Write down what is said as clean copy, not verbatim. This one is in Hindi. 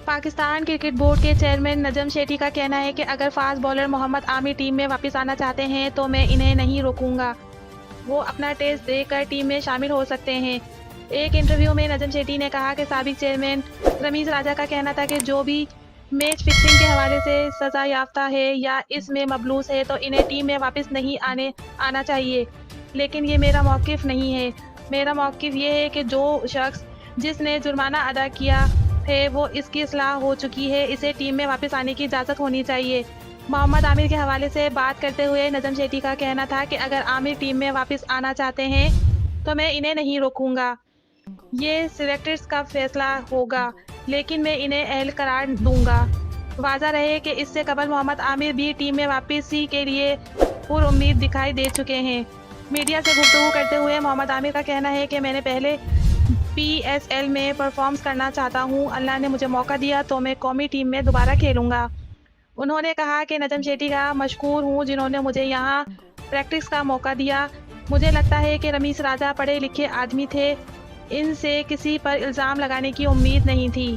पाकिस्तान क्रिकेट बोर्ड के चेयरमैन नजम शेठी का कहना है कि अगर fast bowler Mohammad Amir team में वापस आना चाहते हैं तो मैं इन्हें नहीं रोकूंगा। वो अपना टेस्ट देकर टीम में शामिल हो सकते हैं। एक इंटरव्यू में नजम शेठी ने कहा कि साबिक चेयरमैन रमीज राजा का कहना था कि जो भी मैच फिक्सिंग के हवाले से सजा याफ्ता है या इसमें मबलूस है तो इन्हें टीम में वापस नहीं आना चाहिए, लेकिन ये मेरा मौक़िफ़ नहीं है। मेरा मौक़िफ़ ये है कि जो शख्स जिसने जुर्माना अदा किया है वो इसकी इस्लाह हो चुकी है, इसे टीम में वापस आने की इजाज़त होनी चाहिए। मोहम्मद आमिर के हवाले से बात करते हुए नजम शेठी का कहना था कि अगर आमिर टीम में वापस आना चाहते हैं तो मैं इन्हें नहीं रोकूंगा। ये सिलेक्टर्स का फैसला होगा, लेकिन मैं इन्हें अहल करार दूंगा। वाज़ा रहे कि इससे कबल मोहम्मद आमिर भी टीम में वापसी के लिए पुरुम्मीद दिखाई दे चुके हैं। मीडिया से गुफ्तगू करते हुए मोहम्मद आमिर का कहना है कि मैंने पहले PSL में परफॉर्म्स करना चाहता हूं। अल्लाह ने मुझे मौका दिया तो मैं कौमी टीम में दोबारा खेलूंगा। उन्होंने कहा कि नजम शेठी का मशकूर हूं जिन्होंने मुझे यहां प्रैक्टिस का मौका दिया। मुझे लगता है कि रमीज राजा पढ़े लिखे आदमी थे, इनसे किसी पर इल्ज़ाम लगाने की उम्मीद नहीं थी।